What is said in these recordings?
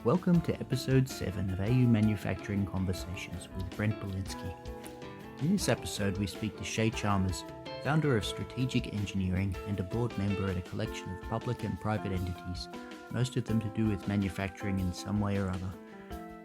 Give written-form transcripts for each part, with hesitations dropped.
Welcome to episode 7 of AU Manufacturing Conversations with Brent Balinski. In this episode, we speak to Shay Chalmers, founder of Strategic Engineering and a board member at a collection of public and private entities, most of them to do with manufacturing in some way or other.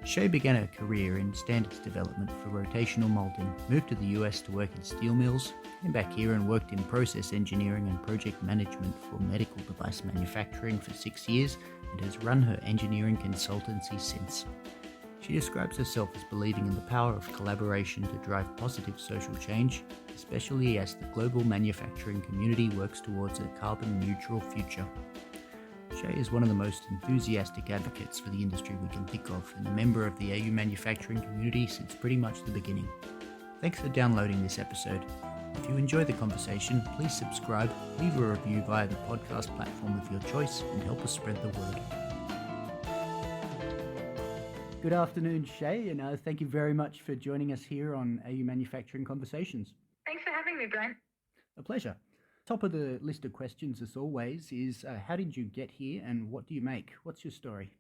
Shay began her career in standards development for rotational molding, moved to the US to work in steel mills, came back here and worked in process engineering and project management for medical device manufacturing for 6 years, and has run her engineering consultancy since. She describes herself as believing in the power of collaboration to drive positive social change, especially as the global manufacturing community works towards a carbon neutral future. Shay is one of the most enthusiastic advocates for the industry we can think of, and a member of the AU manufacturing community since pretty much the beginning. Thanks for downloading this episode. If you enjoy the conversation, please subscribe, leave a review via the podcast platform of your choice, and help us spread the word. Good afternoon, Shay, and thank you very much for joining us here on AU Manufacturing Conversations. Thanks for having me, Brent. A pleasure. Top of the list of questions, as always, is how did you get here and what do you make? What's your story?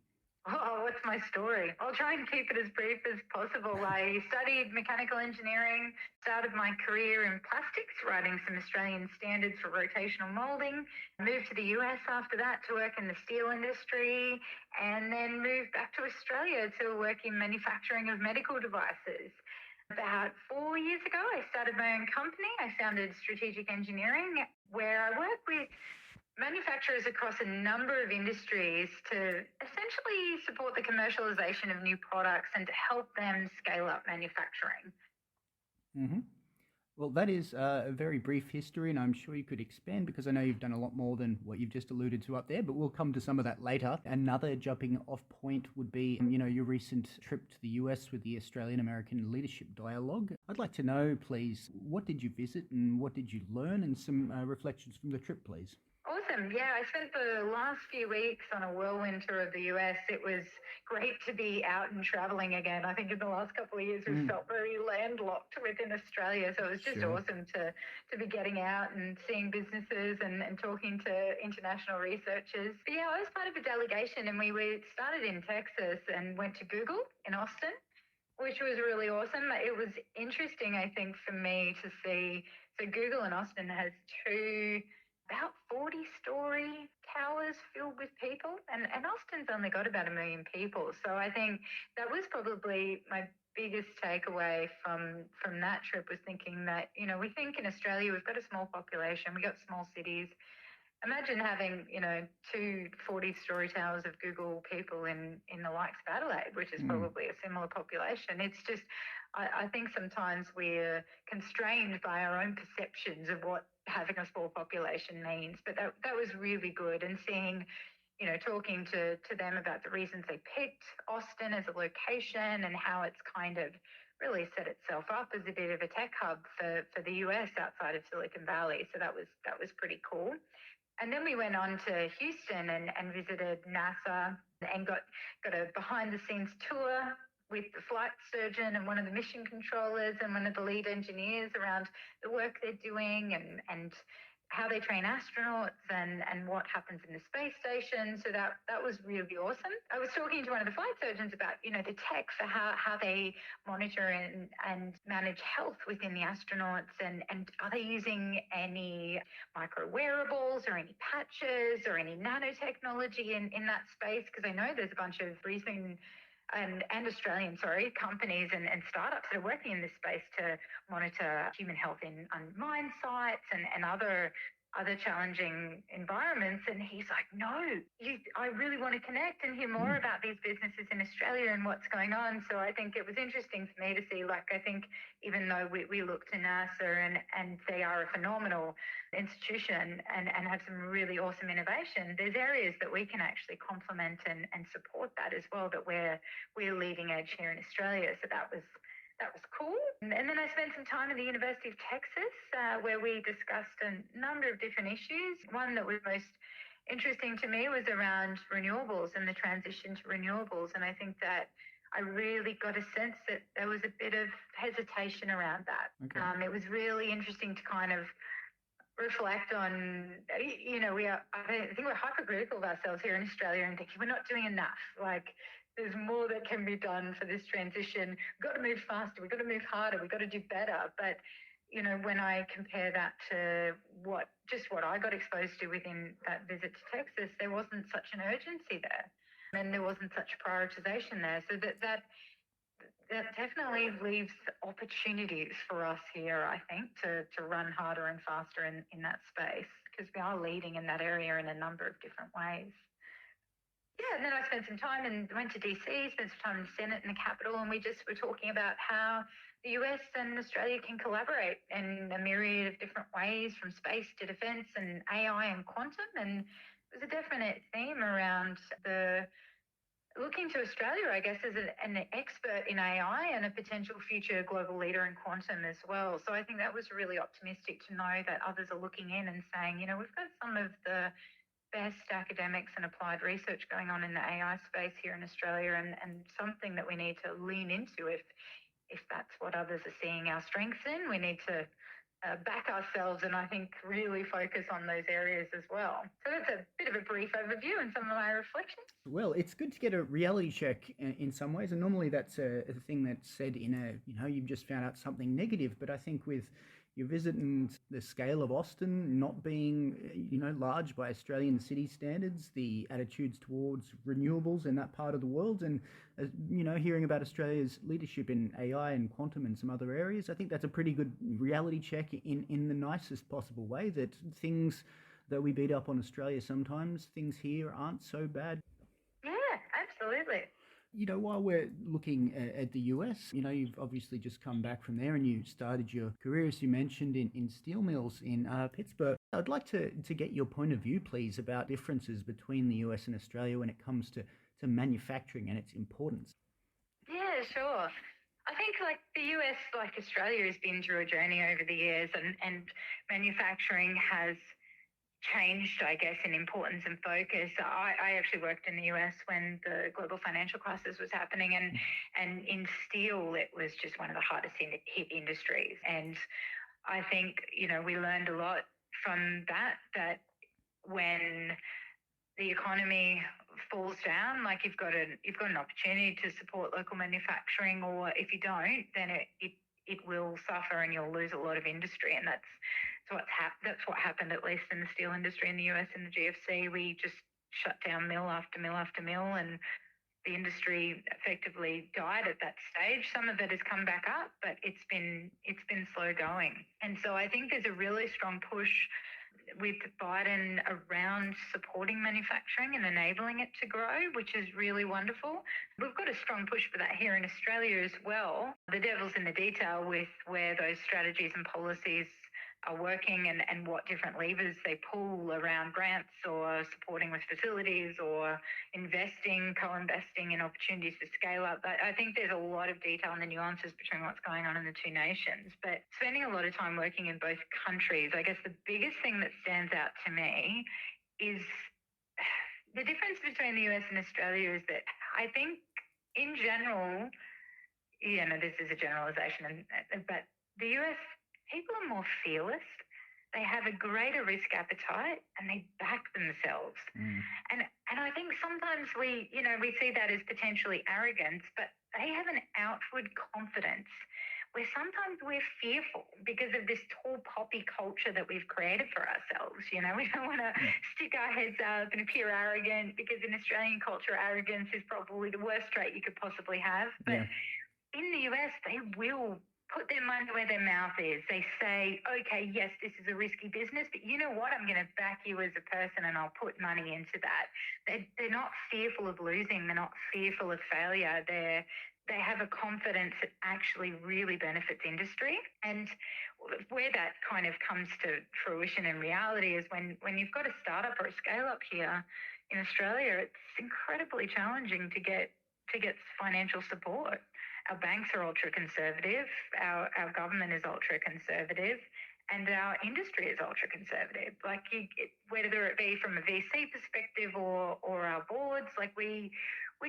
Oh, what's my story? I'll try and keep it as brief as possible. I studied mechanical engineering, started my career in plastics, writing some Australian standards for rotational molding, moved to the US after that to work in the steel industry, and then moved back to Australia to work in manufacturing of medical devices. About 4 years ago, I started my own company. I founded Strategic Engineering, where I work with manufacturers across a number of industries to essentially support the commercialization of new products and to help them scale up manufacturing. Mm-hmm. Well, that is a very brief history, and I'm sure you could expand because I know you've done a lot more than what you've just alluded to up there, but we'll come to some of that later. Another jumping off point would be, your recent trip to the US with the Australian American Leadership Dialogue. I'd like to know, please, what did you visit and what did you learn, and some reflections from the trip, please. Awesome. Yeah, I spent the last few weeks on a whirlwind tour of the US. It was great to be out and traveling again. I think in the last couple of years we've felt very landlocked within Australia. So it was just awesome to be getting out and seeing businesses and talking to international researchers. But yeah, I was part of a delegation and we started in Texas and went to Google in Austin, which was really awesome. It was interesting, I think, for me to see. So Google in Austin has about 40-story towers filled with people, and Austin's only got about 1 million people. So I think that was probably my biggest takeaway from that trip, was thinking that, we think in Australia we've got a small population, we've got small cities. Imagine having, 2 40-story towers of Google people in the likes of Adelaide, which is probably a similar population. It's just, I think sometimes we're constrained by our own perceptions of what having a small population means. But that was really good, and seeing, talking to them about the reasons they picked Austin as a location and how it's kind of really set itself up as a bit of a tech hub for the US outside of Silicon Valley. So that was pretty cool. And then we went on to Houston and visited NASA and got a behind-the-scenes tour with the flight surgeon and one of the mission controllers and one of the lead engineers around the work they're doing and how they train astronauts and what happens in the space station. So that was really awesome. I was talking to one of the flight surgeons about, the tech for how they monitor and manage health within the astronauts, and are they using any micro wearables or any patches or any nanotechnology in that space? Because I know there's a bunch of recent and Australian, companies and startups that are working in this space to monitor human health on mine sites and other challenging environments. And he's like, no, I really want to connect and hear more about these businesses in Australia and what's going on. So I think it was interesting for me to see, I think even though we look to NASA and they are a phenomenal institution and have some really awesome innovation, there's areas that we can actually complement and support that as well, that we're leading edge here in Australia. So that was cool. And then I spent some time at the University of Texas where we discussed a number of different issues. One that was most interesting to me was around renewables and the transition to renewables. And I think that I really got a sense that there was a bit of hesitation around that. Okay. It was really interesting to kind of reflect on, I think we're hypercritical of ourselves here in Australia and thinking we're not doing enough. Like, there's more that can be done for this transition. We've got to move faster. We've got to move harder. We've got to do better. But, when I compare that to what I got exposed to within that visit to Texas, there wasn't such an urgency there, and there wasn't such prioritization there. So that definitely leaves opportunities for us here, I think, to run harder and faster in that space, because we are leading in that area in a number of different ways. Yeah, and then I spent some time and went to DC, spent some time in the Senate and the Capitol, and we just were talking about how the US and Australia can collaborate in a myriad of different ways, from space to defence and AI and quantum. And there's a definite theme around looking to Australia, I guess, as an expert in AI and a potential future global leader in quantum as well. So I think that was really optimistic to know that others are looking in and saying, we've got some of the best academics and applied research going on in the AI space here in Australia, and something that we need to lean into if that's what others are seeing our strengths in. We need to back ourselves and I think really focus on those areas as well. So that's a bit of a brief overview and some of my reflections. Well, it's good to get a reality check in some ways, and normally that's a thing that's said in you've just found out something negative, but I think with your visit and the scale of Austin not being, large by Australian city standards, the attitudes towards renewables in that part of the world, and, hearing about Australia's leadership in AI and quantum and some other areas, I think that's a pretty good reality check in the nicest possible way, that things that we beat up on Australia sometimes, things here aren't so bad. Yeah, absolutely. While we're looking at the US, you've obviously just come back from there and you started your career, as you mentioned, in steel mills in Pittsburgh. I'd like to get your point of view, please, about differences between the US and Australia when it comes to manufacturing and its importance. Yeah, sure. I think like the US, like Australia, has been through a journey over the years, and manufacturing has changed, I guess, in importance and focus. I actually worked in the US when the global financial crisis was happening, and in steel, it was just one of the hardest hit industries. And I think, we learned a lot from that when the economy falls down, like you've got an opportunity to support local manufacturing, or if you don't, then it will suffer and you'll lose a lot of industry. And that's what happened, at least in the steel industry in the US in the GFC. We just shut down mill after mill after mill, and the industry effectively died at that stage. Some of it has come back up, but it's been slow going. And so I think there's a really strong push with Biden around supporting manufacturing and enabling it to grow, which is really wonderful. We've got a strong push for that here in Australia as well. The devil's in the detail with where those strategies and policies are working and what different levers they pull around grants or supporting with facilities or co-investing in opportunities for scale up. I think there's a lot of detail in the nuances between what's going on in the two nations. But spending a lot of time working in both countries, I guess the biggest thing that stands out to me is the difference between the US and Australia is that I think in general, this is a generalization, but the US people are more fearless. They have a greater risk appetite and they back themselves. And I think sometimes we see that as potentially arrogance, but they have an outward confidence where sometimes we're fearful because of this tall poppy culture that we've created for ourselves. We don't want to stick our heads up and appear arrogant, because in Australian culture, arrogance is probably the worst trait you could possibly have. But in the US, they will put their money where their mouth is. They say, okay, yes, this is a risky business, but you know what? I'm going to back you as a person and I'll put money into that. They're not fearful of losing. They're not fearful of failure. They have a confidence that actually really benefits industry. And where that kind of comes to fruition in reality is when you've got a startup or a scale up here in Australia, it's incredibly challenging to get financial support. Our banks are ultra-conservative, our government is ultra-conservative, and our industry is ultra-conservative. Like whether it be from a VC perspective or our boards, like we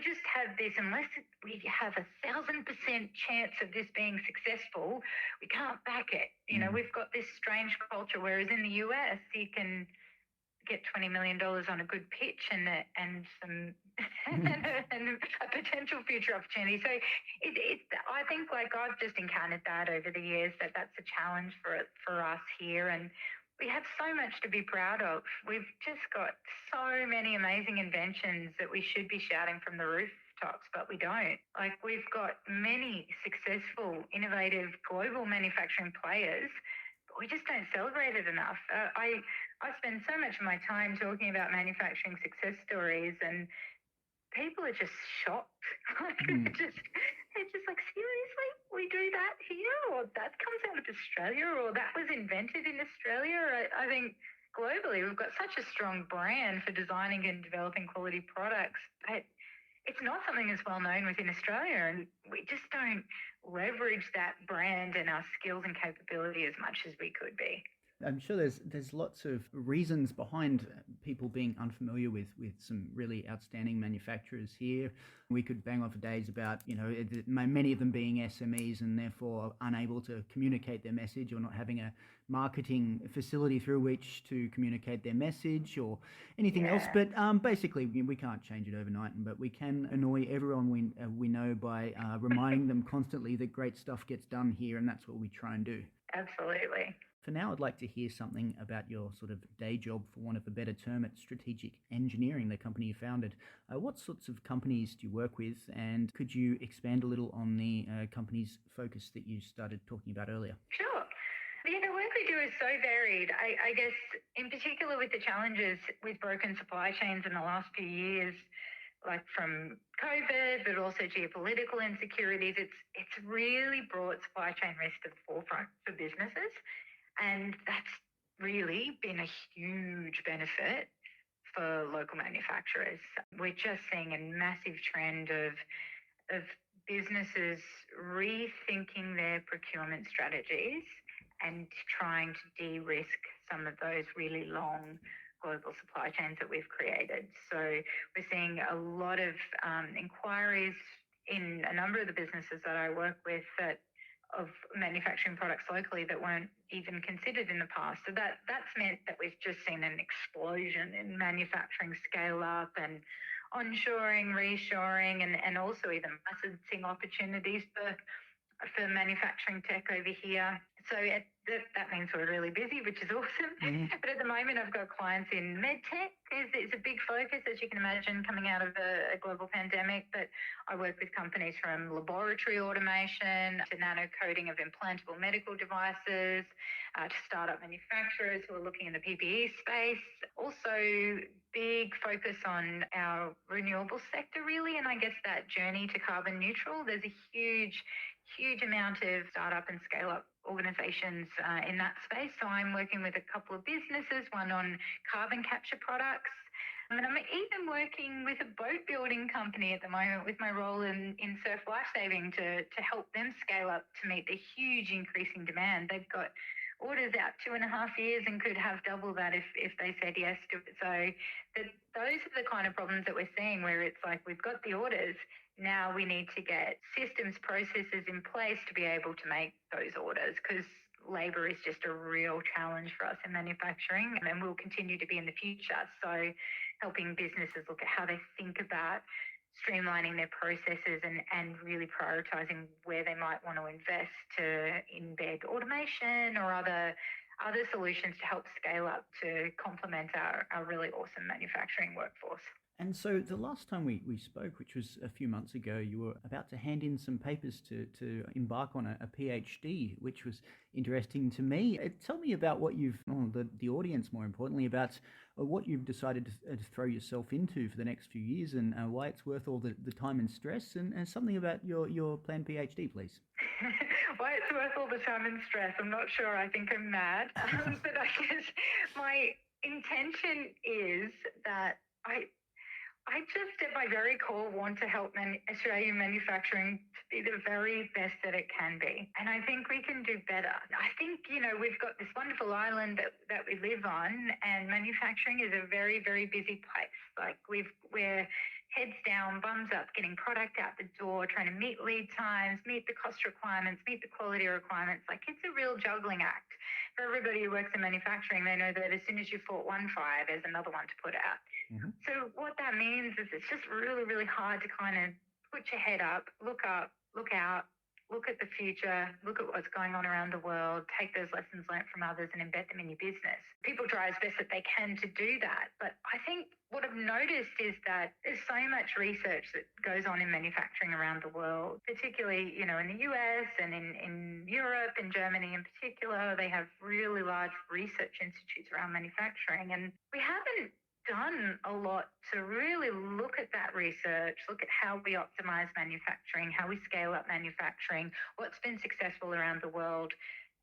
just have this, unless we have 1,000% chance of this being successful, we can't back it. We've got this strange culture, whereas in the US, get $20 million on a good pitch and some and a potential future opportunity. So I think like I've just encountered that over the years, that's a challenge for us here, and we have so much to be proud of. We've just got so many amazing inventions that we should be shouting from the rooftops, but we don't. Like, we've got many successful, innovative global manufacturing players, but we just don't celebrate it enough. I spend so much of my time talking about manufacturing success stories, and people are just shocked. They're just like, seriously? We do that here? Or that comes out of Australia? Or that was invented in Australia? I think globally we've got such a strong brand for designing and developing quality products, but it's not something that's well known within Australia, and we just don't leverage that brand and our skills and capability as much as we could be. I'm sure there's lots of reasons behind people being unfamiliar with some really outstanding manufacturers here. We could bang on for days about, many of them being SMEs and therefore unable to communicate their message, or not having a marketing facility through which to communicate their message, or anything else. But basically, we can't change it overnight, but we can annoy everyone we know by reminding them constantly that great stuff gets done here, and that's what we try and do. Absolutely. For now, I'd like to hear something about your sort of day job, for want of a better term, at Strategic Engineering, the company you founded. What sorts of companies do you work with, and could you expand a little on the company's focus that you started talking about earlier? Sure. The work we do is so varied. I guess in particular with the challenges with broken supply chains in the last few years, like from COVID, but also geopolitical insecurities, it's really brought supply chain risk to the forefront for businesses. And that's really been a huge benefit for local manufacturers. We're just seeing a massive trend of businesses rethinking their procurement strategies and trying to de-risk some of those really long global supply chains that we've created. So we're seeing a lot of inquiries in a number of the businesses that I work with of manufacturing products locally that weren't even considered in the past. So that's meant that we've just seen an explosion in manufacturing scale up and onshoring, reshoring, and also even licensing opportunities for manufacturing tech over here. So that means we're really busy, which is awesome. Mm-hmm. But at the moment, I've got clients in medtech. It's a big focus, as you can imagine, coming out of a global pandemic. But I work with companies from laboratory automation to nano coating of implantable medical devices, to startup manufacturers who are looking in the PPE space. Also, big focus on our renewable sector, really, and I guess that journey to carbon neutral. There's a huge amount of startup and scale-up organisations in that space. So I'm working with a couple of businesses, one on carbon capture products. And I'm even working with a boat building company at the moment with my role in surf lifesaving to help them scale up to meet the huge increasing demand. They've got orders out 2.5 years and could have double that if they said yes to it. So those are the kind of problems that we're seeing, where it's like we've got the orders, now we need to get systems, processes in place to be able to make those orders, because labour is just a real challenge for us in manufacturing, and will continue to be in the future. So helping businesses look at how they think about streamlining their processes and really prioritising where they might want to invest to embed automation or other solutions to help scale up to complement our really awesome manufacturing workforce. And so the last time we spoke, which was a few months ago, you were about to hand in some papers to embark on a PhD, which was interesting to me. Tell me about what the audience more importantly, about what you've decided to throw yourself into for the next few years, and why it's worth all the time and stress, and something about your planned PhD, please. Why it's worth all the time and stress, I'm not sure. I think I'm mad. But I guess my intention is that I just, at my very core, want to help Australian manufacturing to be the very best that it can be. And I think we can do better. I think, we've got this wonderful island that we live on, and manufacturing is a very, very busy place. Like we're heads down, bums up, getting product out the door, trying to meet lead times, meet the cost requirements, meet the quality requirements. Like, it's a real juggling act. For everybody who works in manufacturing, they know that as soon as you fought one fire, there's another one to put out. Mm-hmm. So what that means is it's just really, really hard to kind of put your head up, look out, look at the future, look at what's going on around the world, take those lessons learned from others and embed them in your business. People try as best that they can to do that. But I think what I've noticed is that there's so much research that goes on in manufacturing around the world, particularly, in the US and in Europe and Germany in particular. They have really large research institutes around manufacturing. And we haven't done a lot to really look at that research, look at how we optimize manufacturing, how we scale up manufacturing, what's been successful around the world,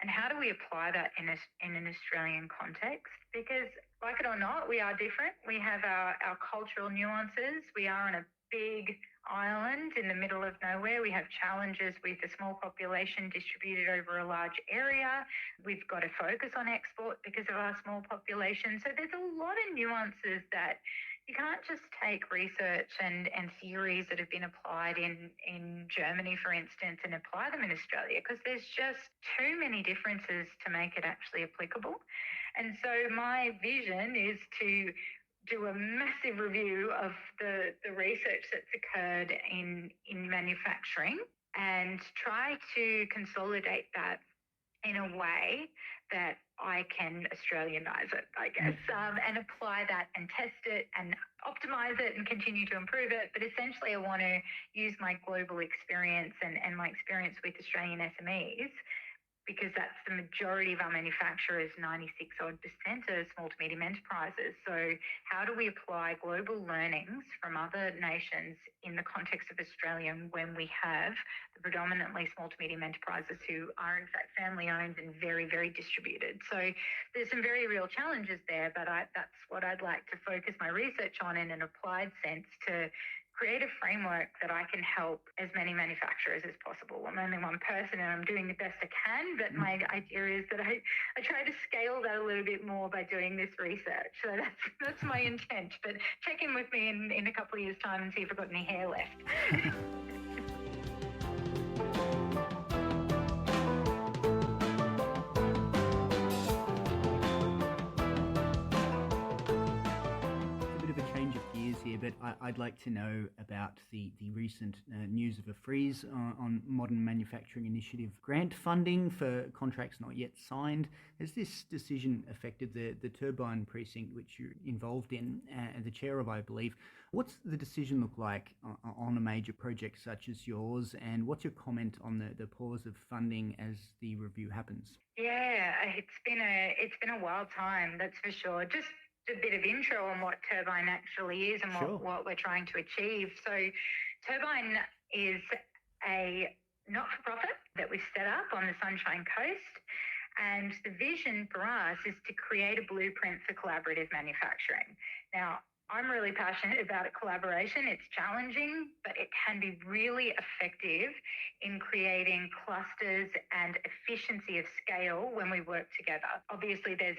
and how do we apply that in an Australian context? Because, like it or not, we are different. We have our cultural nuances. We are on a big island in the middle of nowhere. We have challenges with a small population distributed over a large area. We've got to focus on export because of our small population. So there's a lot of nuances that you can't just take research and theories that have been applied in Germany, for instance, and apply them in Australia, because there's just too many differences to make it actually applicable. And so my vision is to do a massive review of the research that's occurred in manufacturing and try to consolidate that in a way that I can Australianize it, I guess, and apply that and test it and optimize it and continue to improve it. But essentially, I want to use my global experience and my experience with Australian SMEs, because that's the majority of our manufacturers, 96% are small to medium enterprises. So how do we apply global learnings from other nations in the context of Australia when we have the predominantly small to medium enterprises who are in fact family owned and very, very distributed? So there's some very real challenges there, but that's what I'd like to focus my research on in an applied sense, to create a framework that I can help as many manufacturers as possible. I'm only one person and I'm doing the best I can, but my idea is that I try to scale that a little bit more by doing this research. So that's my intent. But check in with me in a couple of years' time and see if I've got any hair left. But I'd like to know about the recent news of a freeze on Modern Manufacturing Initiative grant funding for contracts not yet signed. Has this decision affected the Turbine precinct, which you're involved in, the chair of, I believe? What's the decision look like on a major project such as yours, and what's your comment on the pause of funding as the review happens? Yeah, it's been a wild time, that's for sure. Just a bit of intro on what Turbine actually is and what we're trying to achieve. So Turbine is a not-for-profit that we've set up on the Sunshine Coast, and the vision for us is to create a blueprint for collaborative manufacturing. Now, I'm really passionate about collaboration. It's challenging, but it can be really effective in creating clusters and efficiency of scale when we work together. Obviously, there's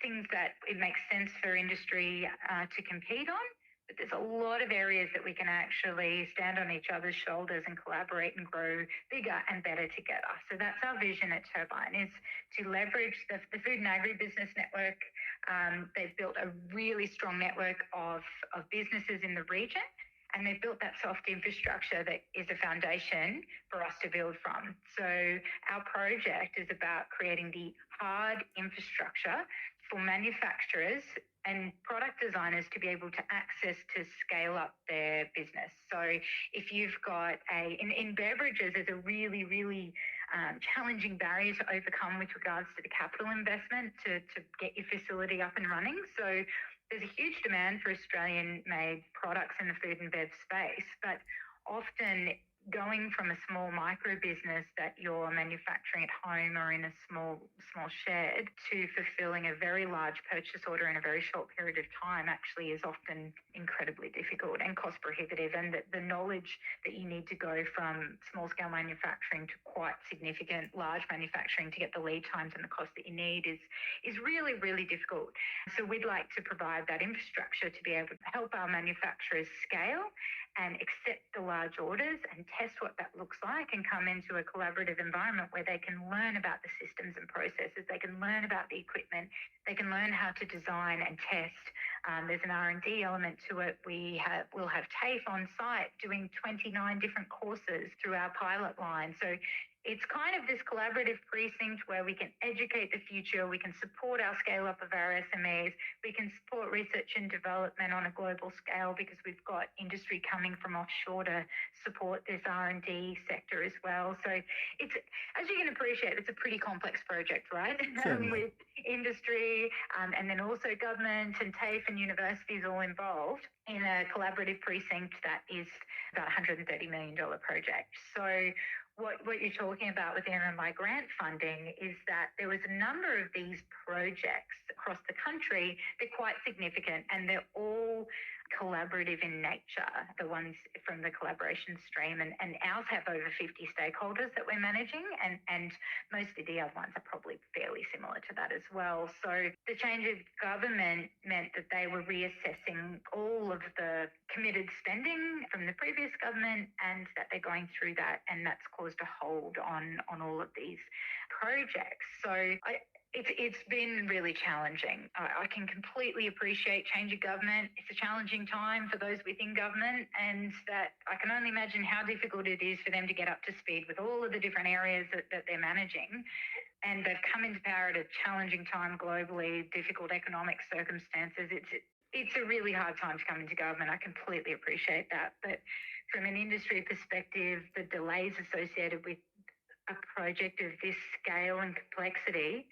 things that it makes sense for industry to compete on, but there's a lot of areas that we can actually stand on each other's shoulders and collaborate and grow bigger and better together. So that's our vision at Turbine, is to leverage the Food and Agribusiness Network. They've built a really strong network of businesses in the region, and they've built that soft infrastructure that is a foundation for us to build from. So our project is about creating the hard infrastructure for manufacturers and product designers to be able to access to scale up their business. So if you've got in beverages, there's a really, really challenging barrier to overcome with regards to the capital investment to get your facility up and running. So there's a huge demand for Australian-made products in the food and bev space, but often going from a small micro business that you're manufacturing at home or in a small shed to fulfilling a very large purchase order in a very short period of time actually is often incredibly difficult and cost prohibitive. And the knowledge that you need to go from small scale manufacturing to quite significant large manufacturing to get the lead times and the cost that you need is really, really difficult. So we'd like to provide that infrastructure to be able to help our manufacturers scale and accept the large orders and test what that looks like and come into a collaborative environment where they can learn about the systems and processes, they can learn about the equipment, they can learn how to design and test. There's an R&D element to it. We'll have TAFE on site doing 29 different courses through our pilot line. So it's kind of this collaborative precinct where we can educate the future, we can support our scale up of our SMEs, we can support research and development on a global scale because we've got industry coming from offshore to support this R&D sector as well. So it's, as you can appreciate, it's a pretty complex project, right? With industry and then also government and TAFE and universities all involved in a collaborative precinct that is about $130 million project. So what you're talking about with the MMI grant funding is that there was a number of these projects across the country. They're quite significant and they're all collaborative in nature, the ones from the collaboration stream. And ours have over 50 stakeholders that we're managing and most of the other ones are probably fairly similar to that as well. So the change of government meant that they were reassessing all of the committed spending from the previous government and that they're going through that, and that's caused a hold on all of these projects. So it's been really challenging. I can completely appreciate change of government. It's a challenging time for those within government, and that I can only imagine how difficult it is for them to get up to speed with all of the different areas that they're managing. And they've come into power at a challenging time globally, difficult economic circumstances. It's a really hard time to come into government. I completely appreciate that. But from an industry perspective, the delays associated with a project of this scale and complexity,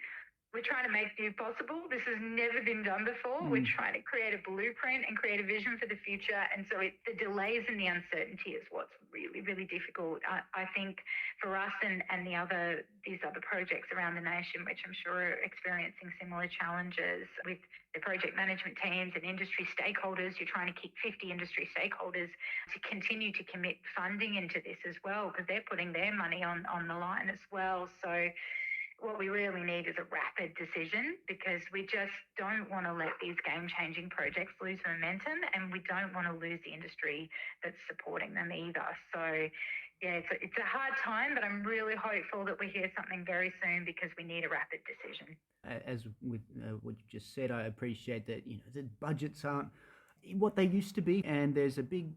we're trying to make new possible. This has never been done before. We're trying to create a blueprint and create a vision for the future. And so the delays and the uncertainty is what's really, really difficult. I think for us and these other projects around the nation, which I'm sure are experiencing similar challenges with the project management teams and industry stakeholders, you're trying to keep 50 industry stakeholders to continue to commit funding into this as well, because they're putting their money on the line as well. So what we really need is a rapid decision, because we just don't want to let these game-changing projects lose momentum, and we don't want to lose the industry that's supporting them either. So, yeah, it's a hard time, but I'm really hopeful that we hear something very soon because we need a rapid decision. As with what you just said, I appreciate that the budgets aren't what they used to be, and there's a big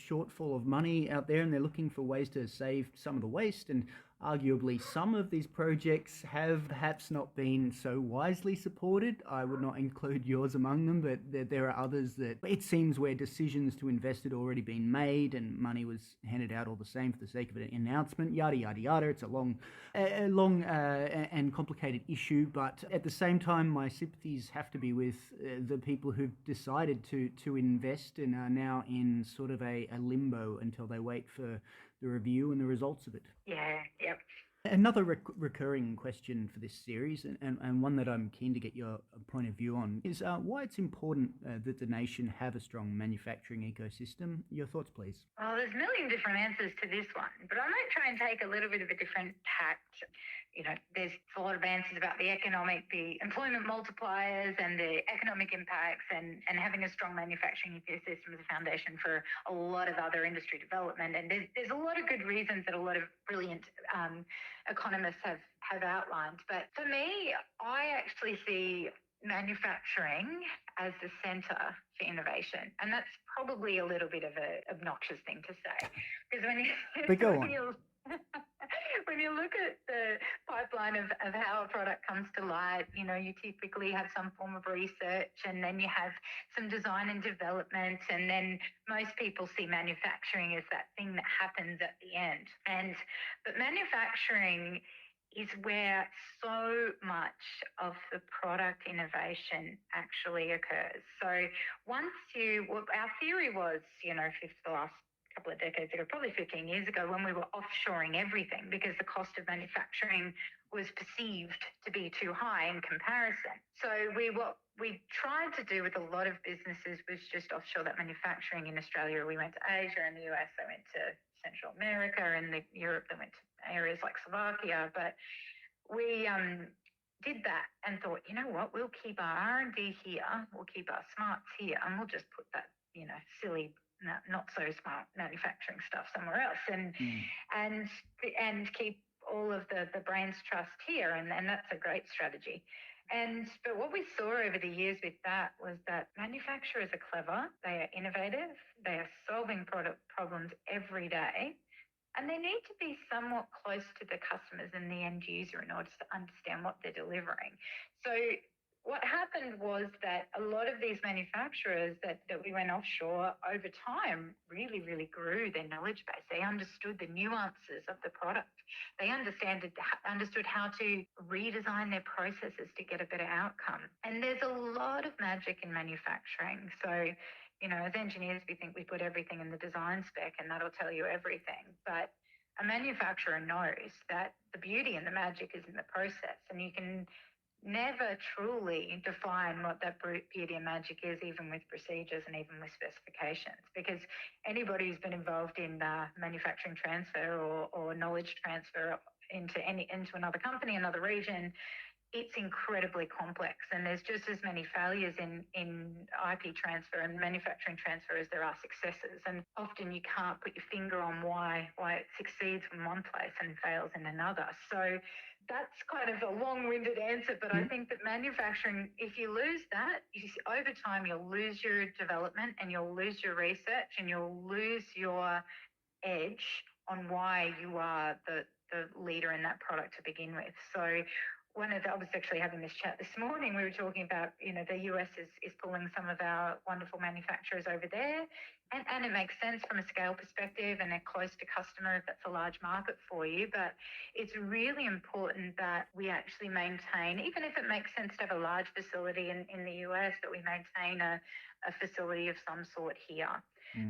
shortfall of money out there, and they're looking for ways to save some of the waste, and arguably some of these projects have perhaps not been so wisely supported. I would not include yours among them, but there are others that it seems where decisions to invest had already been made and money was handed out all the same for the sake of an announcement, yada yada yada. It's a long and complicated issue, but at the same time my sympathies have to be with the people who've decided to invest and are now in sort of a limbo until they wait for the review and the results of it. Yeah, yep. Another recurring question for this series, and one that I'm keen to get your point of view on, is why it's important that the nation have a strong manufacturing ecosystem. Your thoughts, please. Well, there's a million different answers to this one, but I might try and take a little bit of a different tact. There's a lot of answers about the employment multipliers and the economic impacts, and having a strong manufacturing ecosystem is a foundation for a lot of other industry development. And there's a lot of good reasons that a lot of brilliant economists have outlined. But for me, I actually see manufacturing as the centre for innovation. And that's probably a little bit of an obnoxious thing to say. Because when you look at the pipeline of how a product comes to light, you typically have some form of research, and then you have some design and development, and then most people see manufacturing as that thing that happens at the end. But manufacturing is where so much of the product innovation actually occurs. So our theory was, for the last couple of decades ago, probably 15 years ago, when we were offshoring everything because the cost of manufacturing was perceived to be too high in comparison. So what we tried to do with a lot of businesses was just offshore that manufacturing. In Australia, we went to Asia. In the US, they went to Central America. And Europe, they went to areas like Slovakia. But we did that and thought, you know what, we'll keep our R&D here, we'll keep our smarts here, and we'll just put that, silly, not so smart manufacturing stuff somewhere else, and keep all of the brains trust here, and that's a great strategy. But what we saw over the years with that was that manufacturers are clever, they are innovative, they are solving product problems every day, and they need to be somewhat close to the customers and the end user in order to understand what they're delivering. So what happened was that a lot of these manufacturers that we went offshore over time really, really grew their knowledge base. They understood the nuances of the product. They understood how to redesign their processes to get a better outcome. And there's a lot of magic in manufacturing. So, as engineers, we think we put everything in the design spec and that'll tell you everything. But a manufacturer knows that the beauty and the magic is in the process, and you can never truly define what that beauty and magic is, even with procedures and even with specifications, because anybody who's been involved in manufacturing transfer or knowledge transfer into another company, another region, it's incredibly complex, and there's just as many failures in IP transfer and manufacturing transfer as there are successes. And often you can't put your finger on why it succeeds in one place and fails in another. So that's kind of a long-winded answer, but I think that manufacturing, if you lose that, over time you'll lose your development and you'll lose your research and you'll lose your edge on why you are the leader in that product to begin with. So I was actually having this chat this morning. We were talking about, the US is pulling some of our wonderful manufacturers over there, and it makes sense from a scale perspective, and they're close to customer if that's a large market for you. But it's really important that we actually maintain, even if it makes sense to have a large facility in the US, that we maintain a facility of some sort here.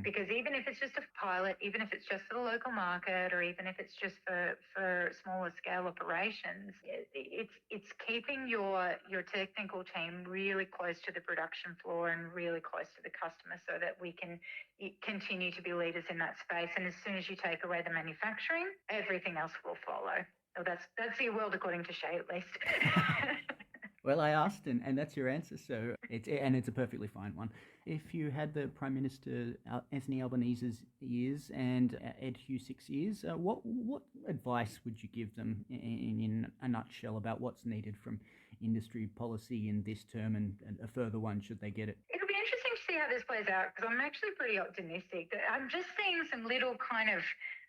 Because even if it's just a pilot, even if it's just for the local market, or even if it's just for smaller scale operations, it's keeping your technical team really close to the production floor and really close to the customer, so that we can continue to be leaders in that space. And as soon as you take away the manufacturing, everything else will follow. So that's your world according to Shay, at least. Well, I asked, and that's your answer. So it's a perfectly fine one. If you had the Prime Minister Anthony Albanese's ears and Ed Husick's ears, what advice would you give them in a nutshell about what's needed from industry policy in this term, and a further one should they get it? It'll be interesting to see how this plays out, because I'm actually pretty optimistic. I'm just seeing some little kind of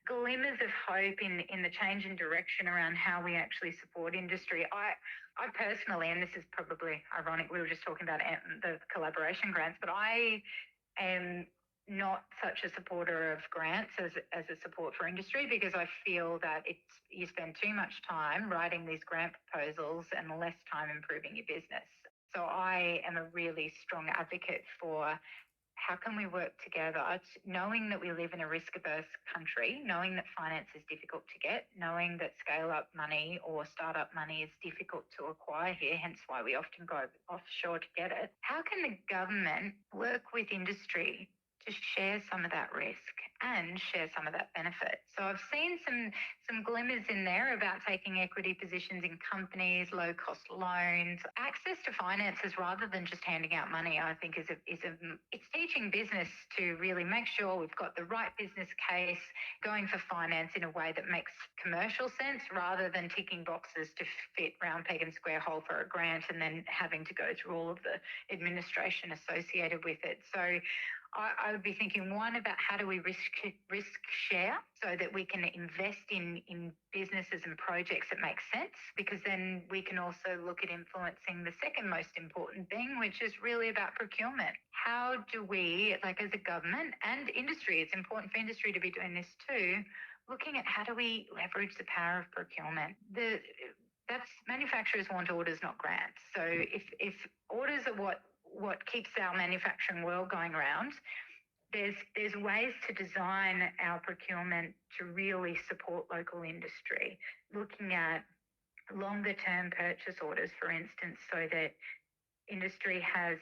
glimmers of hope in the change in direction around how we actually support industry. I personally, and this is probably ironic, we were just talking about the collaboration grants, but I am not such a supporter of grants as a support for industry, because I feel that you spend too much time writing these grant proposals and less time improving your business. So I am a really strong advocate for how can we work together, knowing that we live in a risk-averse country, knowing that finance is difficult to get, knowing that scale-up money or start-up money is difficult to acquire here, hence why we often go offshore to get it. How can the government work with industry to share some of that risk and share some of that benefit? So I've seen some glimmers in there about taking equity positions in companies, low-cost loans, access to finances rather than just handing out money. I think it's teaching business to really make sure we've got the right business case, going for finance in a way that makes commercial sense rather than ticking boxes to fit round peg and square hole for a grant and then having to go through all of the administration associated with it. So I would be thinking, one, about how do we risk share so that we can invest in businesses and projects that make sense, because then we can also look at influencing the second most important thing, which is really about procurement. How do we, as a government and industry, it's important for industry to be doing this too, looking at how do we leverage the power of procurement. That's manufacturers want orders, not grants. So if orders are what keeps our manufacturing world going around, there's ways to design our procurement to really support local industry, looking at longer term purchase orders, for instance, so that industry has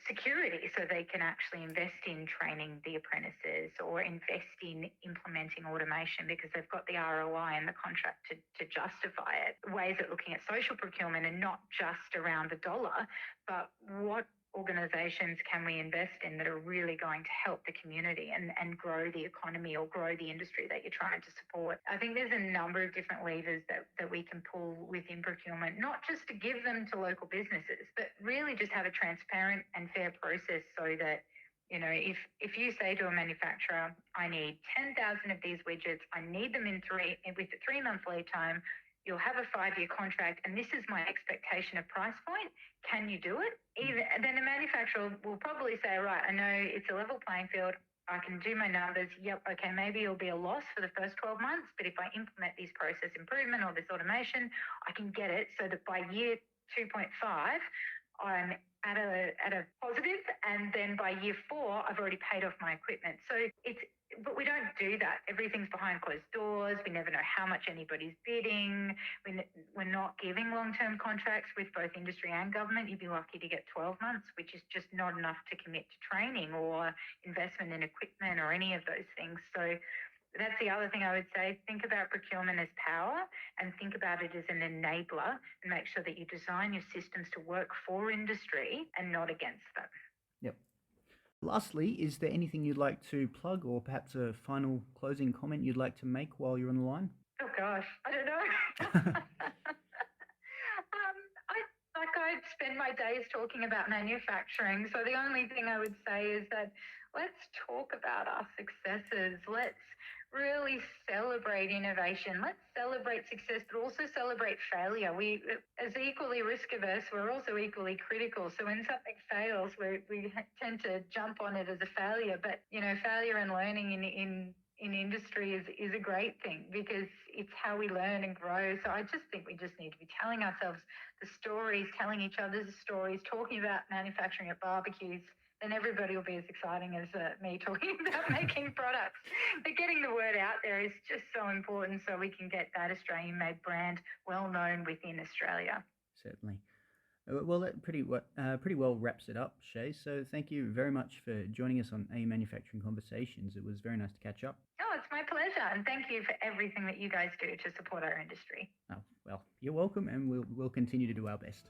security, so they can actually invest in training the apprentices or invest in implementing automation because they've got the ROI and the contract to justify it. Ways at looking at social procurement and not just around the dollar, but what organisations can we invest in that are really going to help the community and grow the economy or grow the industry that you're trying to support. I think there's a number of different levers that we can pull within procurement, not just to give them to local businesses, but really just have a transparent and fair process so that, you know, if you say to a manufacturer, I need 10,000 of these widgets, I need them with a 3-month lead time, you'll have a 5-year contract, and this is my expectation of price point. Can you do it? Then the manufacturer will probably say, right, I know it's a level playing field. I can do my numbers. Yep, okay, maybe it'll be a loss for the first 12 months, but if I implement this process improvement or this automation, I can get it so that by year 2.5, I'm at a positive, and then by year 4, I've already paid off my equipment. So but we don't do that. Everything's behind closed doors. We never know how much anybody's bidding. We're not giving long-term contracts with both industry and government. You'd be lucky to get 12 months, which is just not enough to commit to training or investment in equipment or any of those things. So that's the other thing I would say. Think about procurement as power and think about it as an enabler, and make sure that you design your systems to work for industry and not against them. Yep. Lastly, is there anything you'd like to plug or perhaps a final closing comment you'd like to make while you're on the line? Oh, gosh, I don't know. I'd spend my days talking about manufacturing. So the only thing I would say is that let's talk about our successes. Let's really celebrate innovation. Let's celebrate success, but also celebrate failure. We, as equally risk averse, we're also equally critical. So when something fails, we tend to jump on it as a failure. But, you know, failure and learning in industry is a great thing because it's how we learn and grow. So I just think we just need to be telling ourselves the stories, telling each other the stories, talking about manufacturing at barbecues. Then everybody will be as exciting as me talking about making products. But getting the word out there is just so important so we can get that Australian-made brand well known within Australia. Certainly. Well, that pretty well wraps it up, Shay. So thank you very much for joining us on AU Manufacturing Conversations. It was very nice to catch up. Oh, it's my pleasure. And thank you for everything that you guys do to support our industry. Oh, well, you're welcome, and we'll continue to do our best.